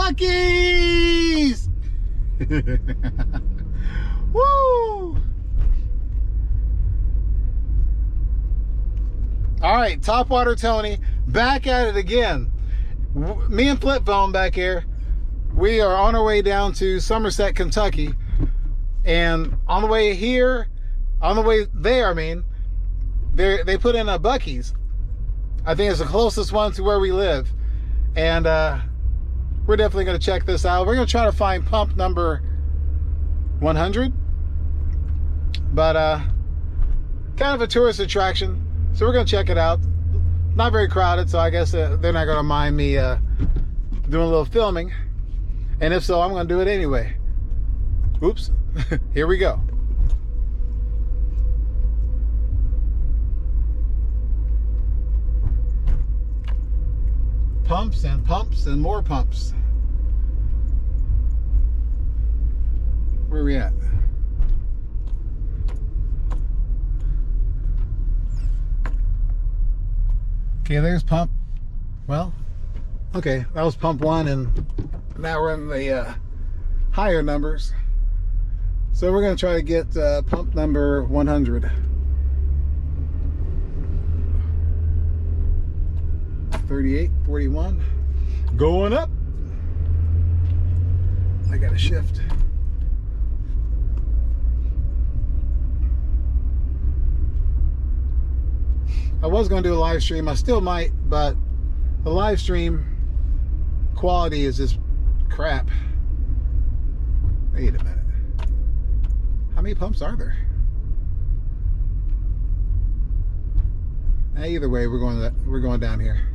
Buc-ee's! Woo! All right, Topwater Tony, back at it again. Me and Flip Phone back here, we are on our way down to Somerset, Kentucky. And on the way here, on the way there, I mean, they put in a Buc-ee's. I think it's the closest one to where we live. And we're definitely going to check this out. We're going to try to find pump number 100. But kind of a tourist attraction. So we're going to check it out. Not very crowded, so I guess they're not going to mind me doing a little filming. And if so, I'm going to do it anyway. Oops. Here we go. Pumps and more pumps. Where are we at? Okay, there's pump. Well, okay, that was pump 1, and now we're in the higher numbers. So we're going to try to get pump number 100. 38, 41. Going up. I got to shift. I was going to do a live stream. I still might, but the live stream quality is just crap. Wait a minute. How many pumps are there? Either way, we're going down here.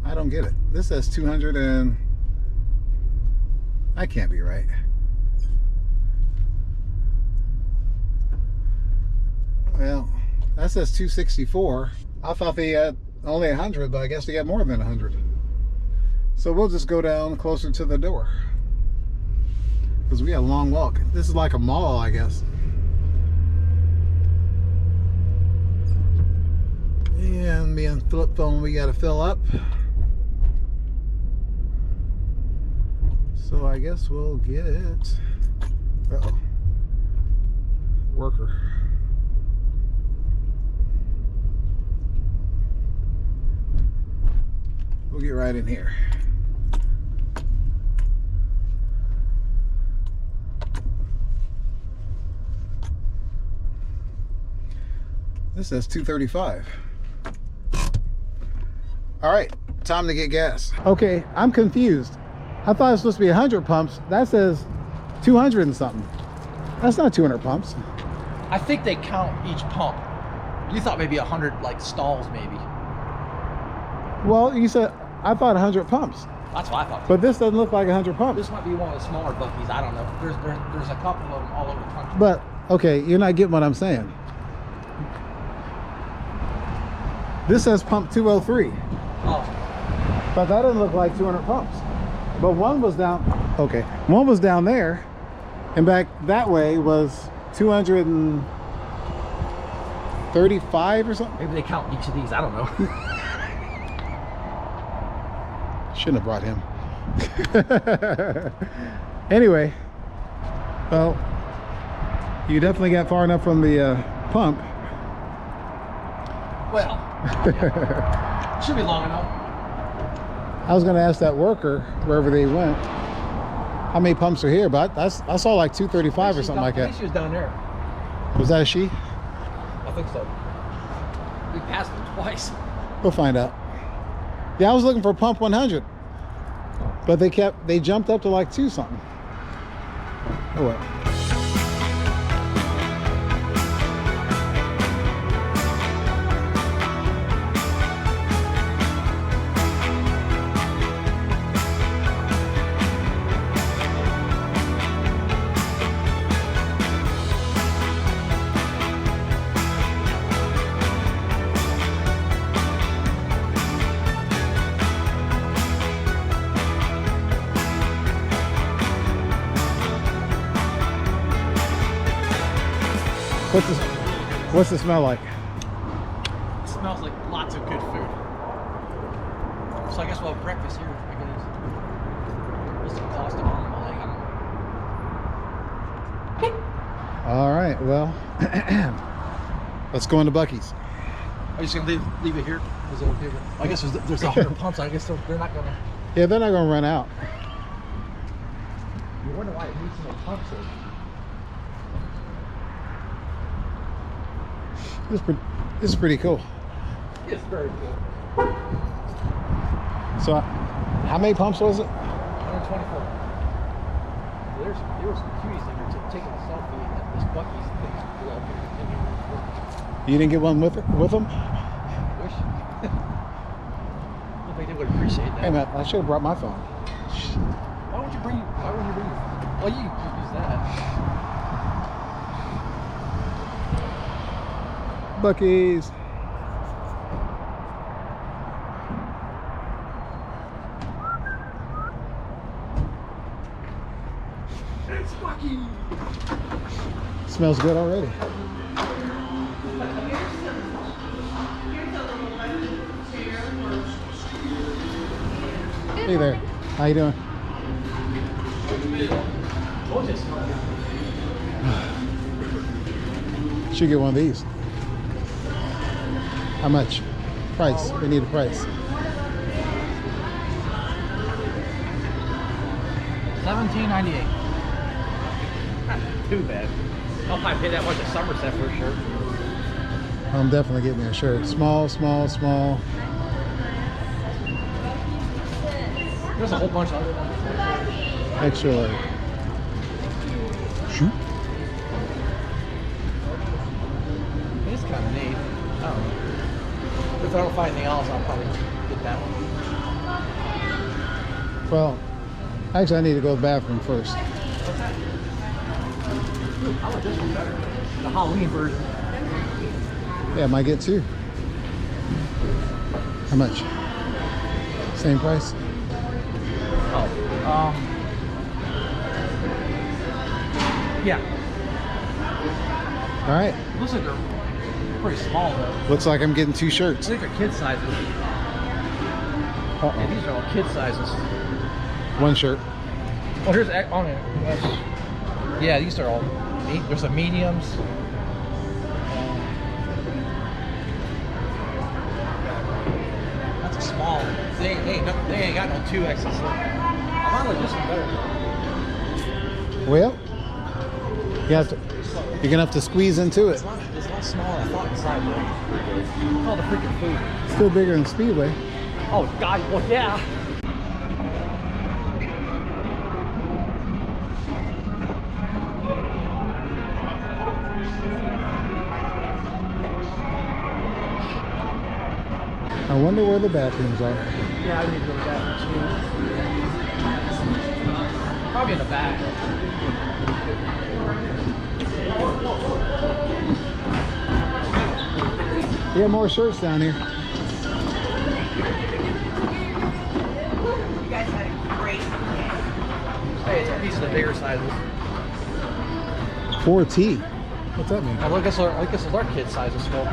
I don't get it. This says 200 and I can't be right. Well, that says 264. I thought they had only 100, but I guess they got more than 100. So we'll just go down closer to the door because we got a long walk. This is like a mall, I guess. And me and Flip Phone, we got to fill up. So I guess we'll get uh-oh, worker. We'll get right in here. This says 235. All right, time to get gas. Okay, I'm confused. I thought it was supposed to be 100 pumps. That says 200 and something. That's not 200 pumps. I think they count each pump. You thought maybe 100 like stalls maybe. Well, you said, I thought 100 pumps. That's what I thought. But this doesn't look like 100 pumps. This might be one of the smaller Buc-ee's. I don't know. There's a couple of them all over the country. But, okay, you're not getting what I'm saying. This says pump 203. Oh. But that doesn't look like 200 pumps. But one was down, okay, one was down there, and back that way was 235 or something. Maybe they count each of these. I don't know. Shouldn't have brought him. Anyway, well, you definitely got far enough from the pump. Well, yeah. Should be long enough. I was going to ask that worker wherever they went how many pumps are here, but I saw like 235 or something like that. I think she was down there. Was that a she? I think so. We passed it twice. We'll find out. Yeah, I was looking for pump 100, but they jumped up to like 2 something. Oh well. What's the smell like? It smells like lots of good food. So I guess we'll have breakfast here. I guess. What's the cost of on my leg? I don't know. All right, well, let's go into Buc-ee's. Are you just gonna leave it here? Is it okay? I guess there's 100 pumps. I guess they're not gonna. Yeah, they're not gonna run out. You wonder why it needs so many pumps. This is pretty cool. It's very cool. So, how many pumps was it? 124. There were some cuties that were taking a selfie at this Buc-ee's thing. You didn't get one with them? Wish. I don't think they would appreciate that. Hey man, I should have brought my phone. Why would you bring? Well, you could use that. Buc-ee's. It's Buc-ee. Smells good already. Hey there. How you doing? Should get one of these. How much? Price. We need a price. $17.98. Not too bad. I'll probably pay that much at Somerset for a shirt. I'm definitely getting me a shirt. Small, small, small. There's a whole bunch of other ones. Extra large. Shoot. It's kind of neat. I don't know. If I don't find anything else, I'll probably get that one. Well, actually I need to go to the bathroom first. What's that? Ooh, I like this one better. The Halloween version. Yeah, I might get two. How much? Same price? Oh, yeah. All right. Looks like they're pretty small though. Looks like I'm getting two I shirts. think they're kid sizes. Yeah, these are all kid sizes. One shirt. Oh, here's on it. Yeah, these are all. There's the mediums. That's a small. They ain't got no 2X's. I like this one better. Well, you're gonna have to squeeze into it. It's a lot smaller than I thought inside there. All the freaking food. Still bigger than Speedway. Oh God, well yeah. I wonder where the bathrooms are. Yeah, I need to go to that too. Probably in the back. We have more shirts down here. You guys had a great game. Hey, these are the bigger sizes. 4T. What's that mean? I guess our kid sizes still.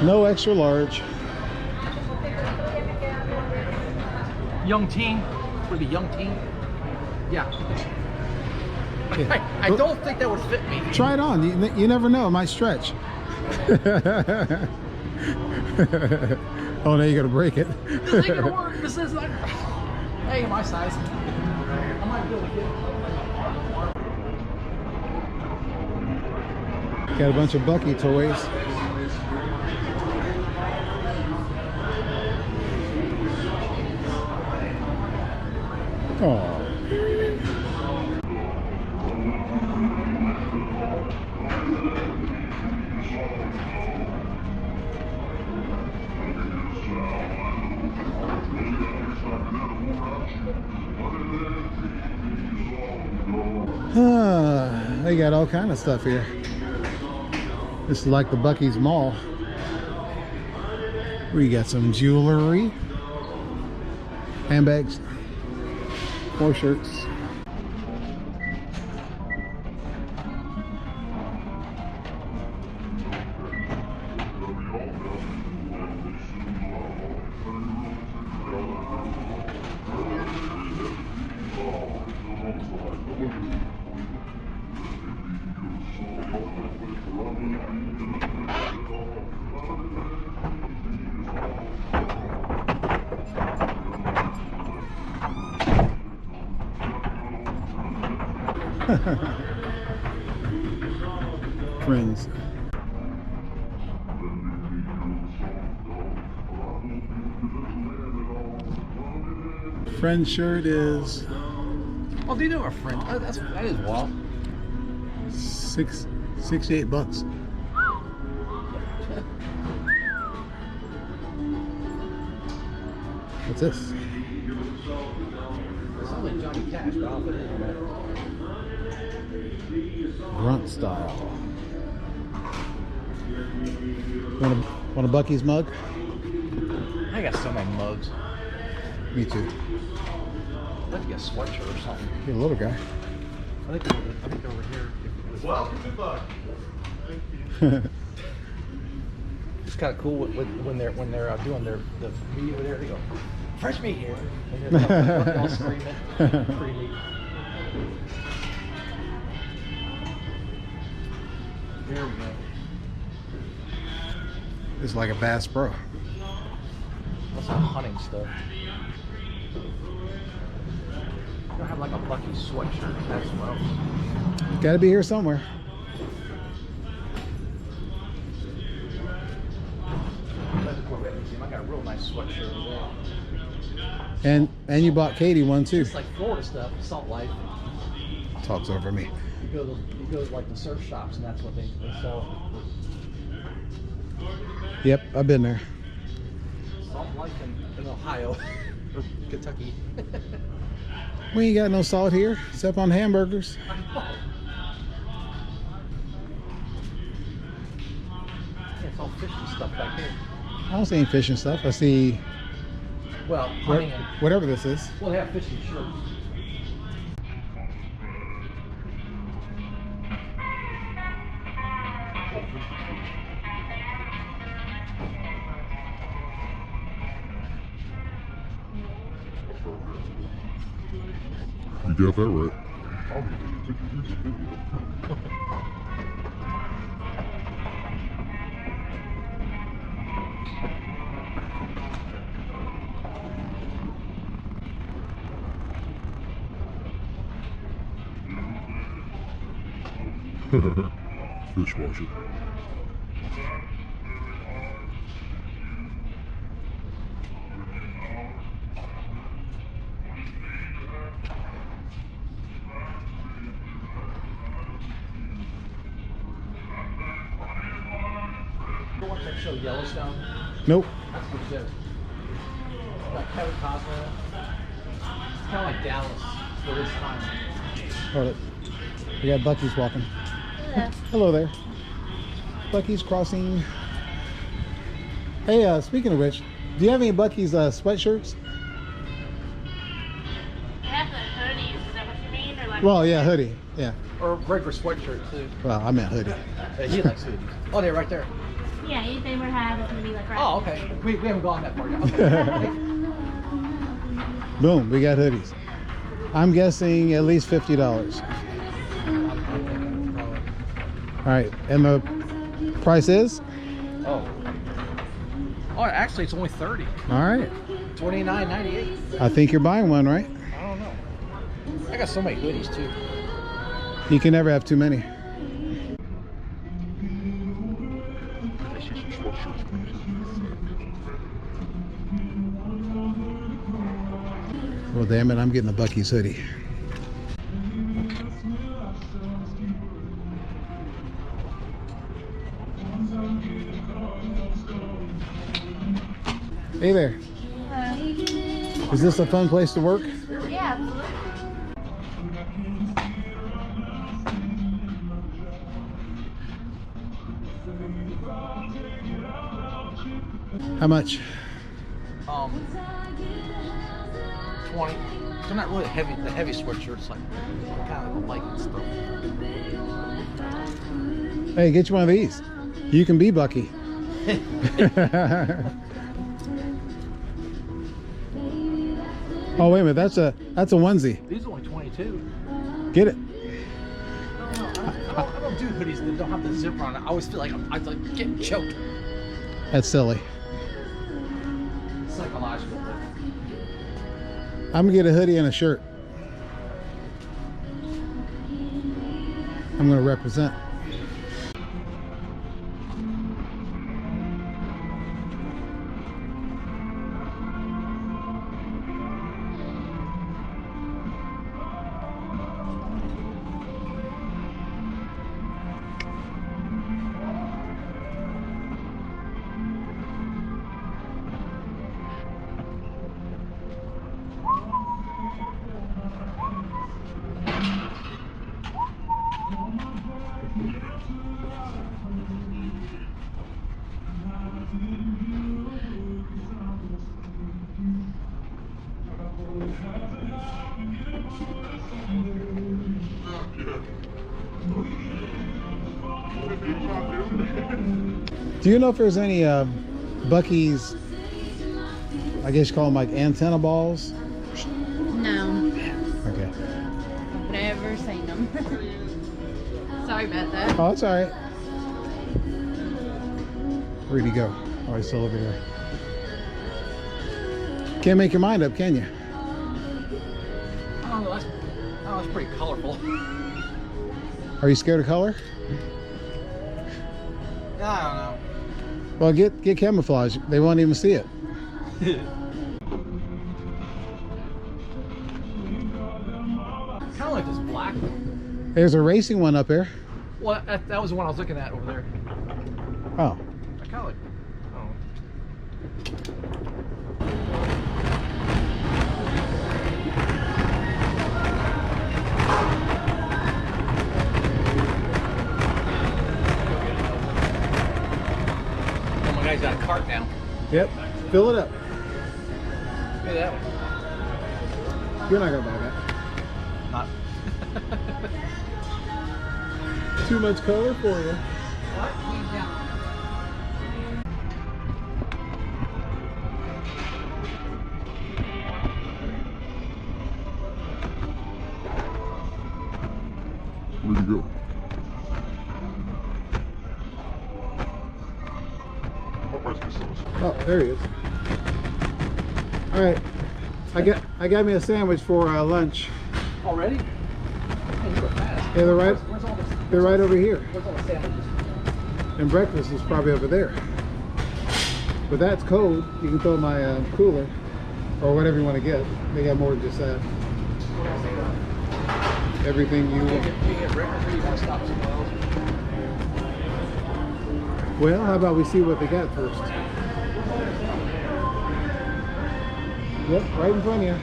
No extra large. Young teen. Would it be young teen? Yeah. Yeah. I don't think that would fit me. Try it on. You never know. It might stretch. Oh, now you're gonna break it. This ain't gonna work. This is not. Hey, my size. I might be able to get. Got a bunch of Buc-ee toys. Oh. They got all kind of stuff here. This is like the Buc-ee's Mall. We got some jewelry, handbags, more shirts. Friends. Friend shirt is Oh, do you know our friend? Oh, that is wild. $68. What's this? It sounds like Johnny Cash, but I'll put it in there. Grunt style. Want a Bucky's mug? I got so many mugs. Me too. I'd like to get a sweatshirt or something. You're a little guy. I think they're over here. Welcome to Buck. It's kind of cool when they're doing the meet over there. They go, fresh meat here, and they're all screaming. Pretty neat. There we go. It's like a Bass Pro. That's some hunting stuff. You don't have like a Bucky sweatshirt. That's what else. Got to be here somewhere. I got a real nice sweatshirt over there. And you bought Katie one too. It's like Florida stuff, Salt Life. Talks over me. You go to like the surf shops, and that's what they sell. Yep, I've been there. Salt Life in Ohio or Kentucky. We ain't got no salt here except on hamburgers. It's all fish and stuff back here. I don't see any fishing stuff. I see Well, hunting and whatever this is. well, they have fishing shirts. You got that right. Dishwasher. You watch that show Yellowstone? Nope. That's good show. Like Kevin Costner. It's kind of like Dallas for this time. Hold it. We got Bucky's walking. Hello. Hello there. Bucky's crossing. Hey, speaking of which, do you have any Bucky's sweatshirts? I have the hoodies, is that what you mean? Or like Well, yeah, hoodie. Yeah. Or regular sweatshirt too. Well, I meant hoodie. Yeah, he likes hoodies. Oh, they're right there. yeah, anything we have is gonna be like right. Oh, okay. We haven't gone that far yet. Okay. Boom, we got hoodies. I'm guessing at least $50. All right, and the price is? Oh. Oh, actually, it's only 30. All right. $29.98. I think you're buying one, right? I don't know. I got so many hoodies too. You can never have too many. Well, damn it, I'm getting a Bucky's hoodie. Hey there. Is this a fun place to work? Yeah, absolutely. How much? 20. They're not really heavy. The heavy sweatshirts, like kind of the light stuff. Hey, get you one of these. You can be Bucky. Oh, wait a minute. That's a onesie. These are only 22. Get it. I don't do hoodies that don't have the zipper on it. I always feel like I'm like getting choked. That's silly. Psychological. I'm gonna get a hoodie and a shirt. I'm going to represent. Do you know if there's any Buc-ee's, I guess you call them like antenna balls? No, Okay. never seen them. Sorry about that. Oh, it's all right. Where'd he go? Oh, he's still over there. Can't make your mind up, can you? Oh, that's pretty colorful. Are you scared of color? I don't know. Well, get camouflage. They won't even see it. Kind of like this black one. There's a racing one up there. Well, that was the one I was looking at over there. Oh. I kind of like. Oh, my guy's got a cart now. Yep. Fill it up. Look at that one. You're not gonna buy that. Not. Too much color for you. Where'd you go? Oh, there he is. All right. I got me a sandwich for lunch. Already? Man, you were fast. Yeah, they're right. Where's all this? They're right over here. Where's all the sandwiches? And breakfast is probably over there. But that's cold. You can throw my cooler or whatever you want to get. They got more than just that. What else they got? Everything you You want. get breakfast or you want to stop somewhere else? Well, how about we see what they got first? Yep, right in front of you.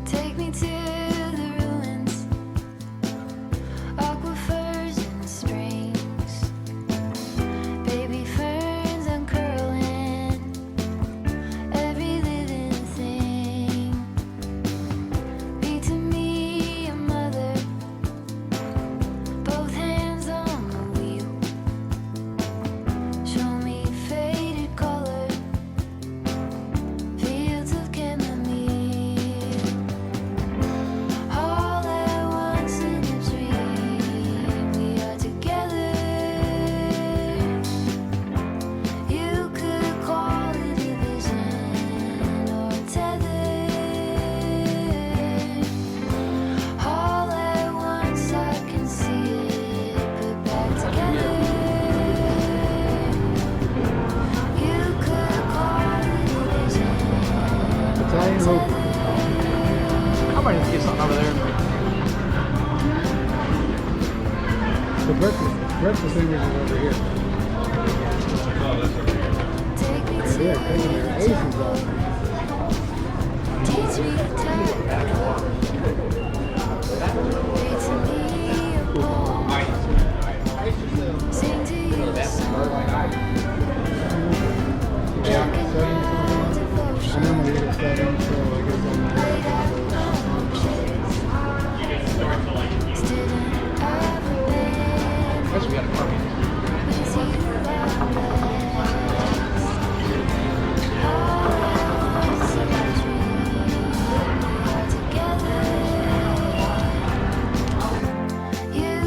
Take me to the ruins, aquifers and springs, baby ferns uncurling, every living thing. Be to me a mother, both hands on the wheel. Show me faded color, fields of chamomile. All at once in a dream, we are together. You could call it a vision or a tether. All at once I can see it put back together. You could call it a vision. Italian hope. I'm ready to get something over there. The breakfast sandwich is over here. Take me to Yeah, taking their aces off. teach me to read to me a poem, sing to you a song, Yeah, 7 something. devotion, I'm gonna get it 7, so I guess I'm laid out emotions, still in ever been Guess we got a car. with you by my all at once in a dream, we are together. You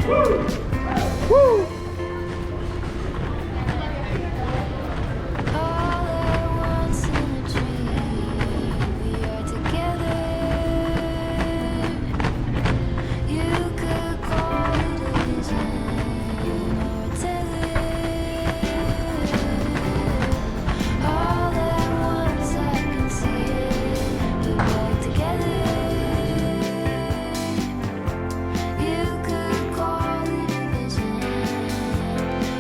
Woo! All at once in a dream, we are together. You could call it a vision or a tether. All at once I can see it. We walk together. You could call it a vision.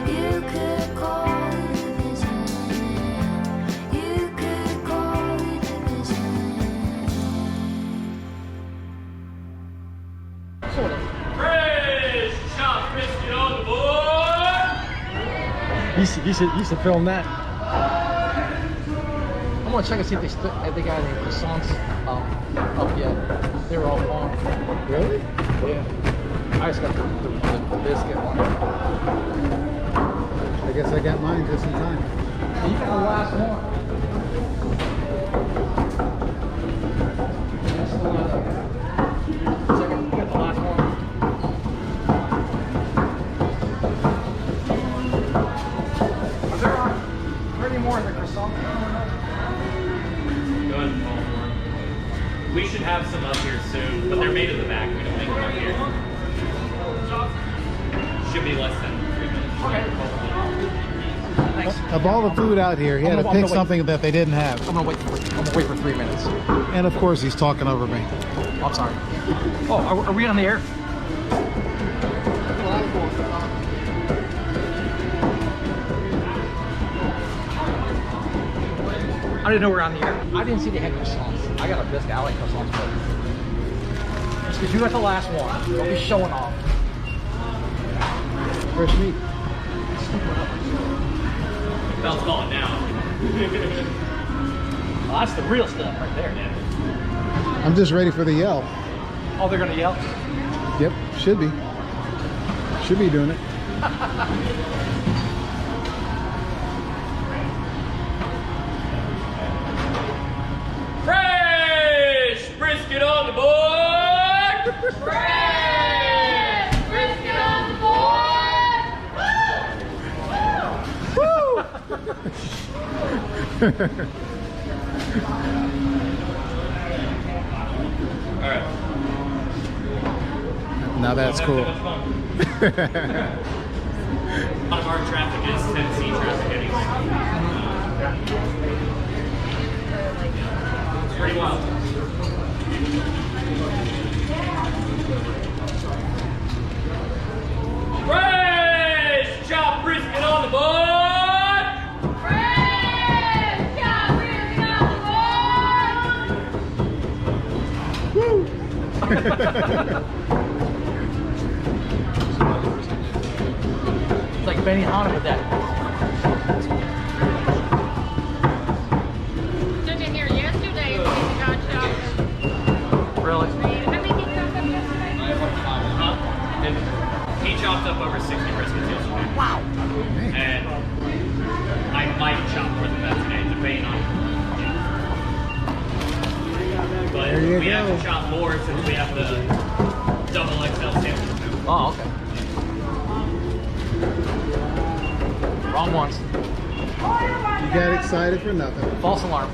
You could call it a vision. You could call it a vision. Sort of. Fresh chopped brisket on the board. You should film that. I'm gonna check and see if they got any croissants up yet. They were all gone. Really? Yeah. I just got the biscuit one. I guess I got mine just in time. You got the last one. That's the one. Second, you got the last one. Are there any more of the croissants? Go ahead and call for them. We should have some up here soon, but they're made in the back. We don't make them up here. Should be less than 3 minutes. Okay. Thanks. Of all the food out here, he had to I'm pick gonna wait. something that they didn't have. I'm gonna wait for 3 minutes. And of course, he's talking over me. Oh, I'm sorry. Oh, are we on the air? I didn't know we were on the air. I didn't see they had croissants. I got a biscuit. I like croissants, but just because you got the last one, don't be showing off. Fresh meat. Bell's calling now. Well, that's the real stuff right there. I'm just ready for the yell. Oh, they're gonna yell. Yep, should be. Should be doing it. Fresh brisket on the board. Fresh brisket on the board. All right. Now that's cool. A lot of our traffic is Tennessee traffic anyways. It's pretty wild. Fresh chopped brisket on the board. Fresh chopped brisket on the board. It's like Benny Hanna with that. Stood in here yesterday and we got chopped. Really? How many did you chop up yesterday? And he chopped up over 60 briskets yesterday. Wow. And I might chop more than that today, depending on. But There you we have go. to chop more since we have the double XL sandwiches now. Oh, okay. Wrong ones. You got excited for nothing. False alarm.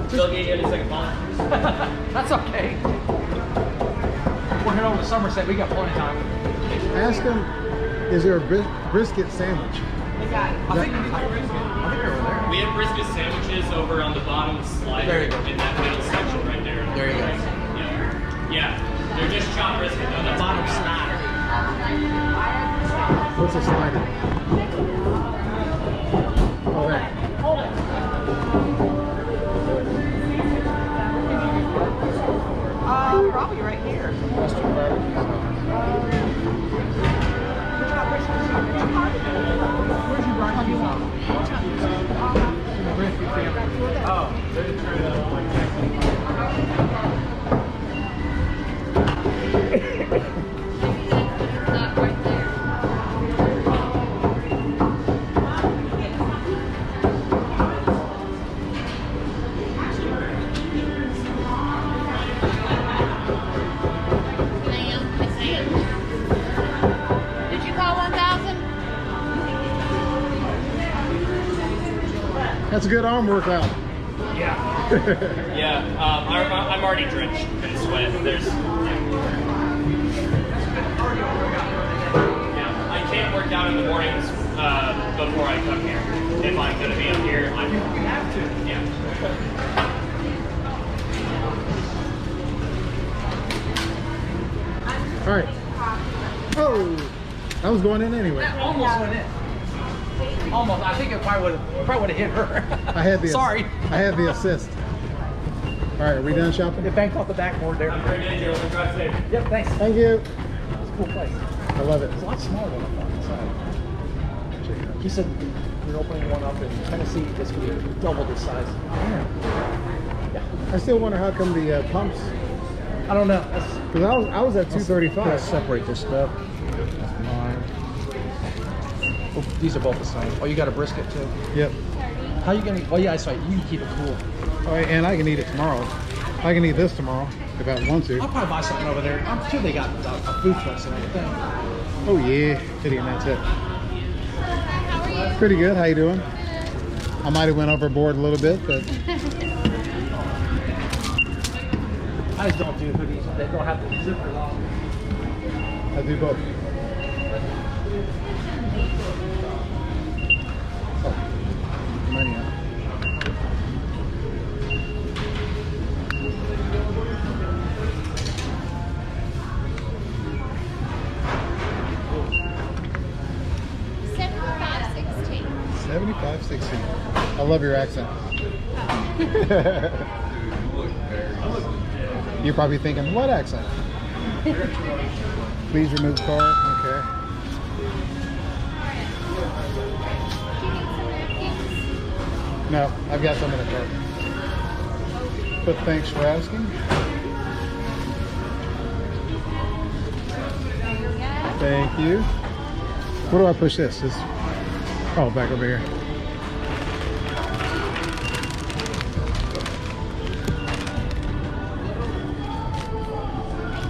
Still get you in a second phone. That's okay. We're heading over to Somerset. We got plenty of time. Ask him, is there a brisket sandwich? I think they're over there. We have brisket sandwiches over on the bottom slider There you go. in that middle section right there. There you go. Yeah, they're just chopped brisket though. That's Bottom slider. What's a slider? Oh, that. Probably right here. Where's your barbecue sauce? Oh, Not right there. Ma'am, That's a good arm workout. Yeah. Yeah. I'm already drenched in sweat. There's. Yeah. I can't work out in the mornings before I come here. If I'm gonna be up here, you have to. Yeah. All right. Oh, I was going in anyway. That almost went in. Almost. I think it probably would have hit her. I had the Sorry. I had the assist. All right, are we done shopping? It banked off the backboard there. Very good, Joe. Drive safe. Yep, thanks. Thank you. It's a cool place. I love it. It's a lot smaller than I thought inside. He said we're opening one up in Tennessee this week, double this size. I still wonder how come the pumps. I don't know. Because I was at 235. Separate this stuff. That's mine. Oh, these are both the same. Oh, you got a brisket too? Yep. How you gonna? Well, yeah, that's right. You can keep it cool. All right, and I can eat it tomorrow. I can eat this tomorrow if I want to. I'll probably buy something over there. I'm sure they got a food trucks and everything. Oh yeah, Kitty, and that's it. How are you? Pretty good. How you doing? I might have went overboard a little bit, but I just don't do hoodies. They don't have the zippers on. I do both. Oh, money out. $75.16. I love your accent. You're probably thinking, what accent? Please remove card. Okay. No, I've got some in the cart. But thanks for asking. Thank you. Where do I push this? Oh, back over here.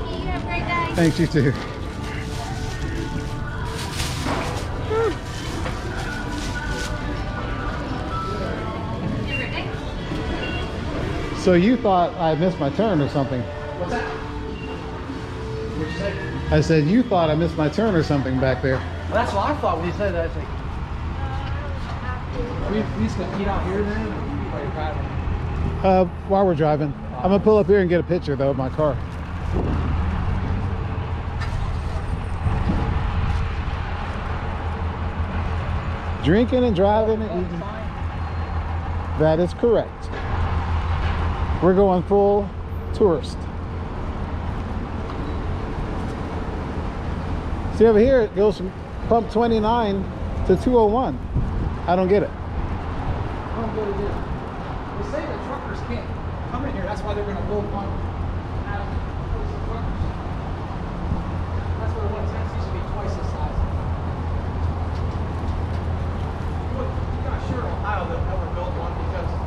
You have a great day. Thanks, you too. So you thought I missed my turn or something? What's that? What'd you say? I said you thought I missed my turn or something back there. Well, that's what I thought when you said that. I was like, we just gonna eat out here then? While you're driving? While we're driving, I'm gonna pull up here and get a picture though of my car. Drinking and driving and eating. That is correct. We're going full tourist. See over here, it goes from pump 29 to 201. I don't get it. I don't get it either. They say that truckers can't come in here. That's why they're going to build one out of truckers. That's where one Tennessee should be twice this size. I'm not sure Ohio they'll ever build one because of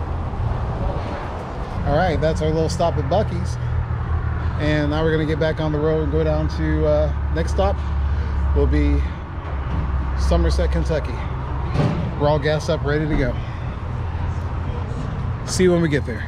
all the traffic. All right, that's our little stop at Buc-ee's. And now we're gonna get back on the road and go down to next stop will be Somerset, Kentucky. We're all gassed up, ready to go. See you when we get there.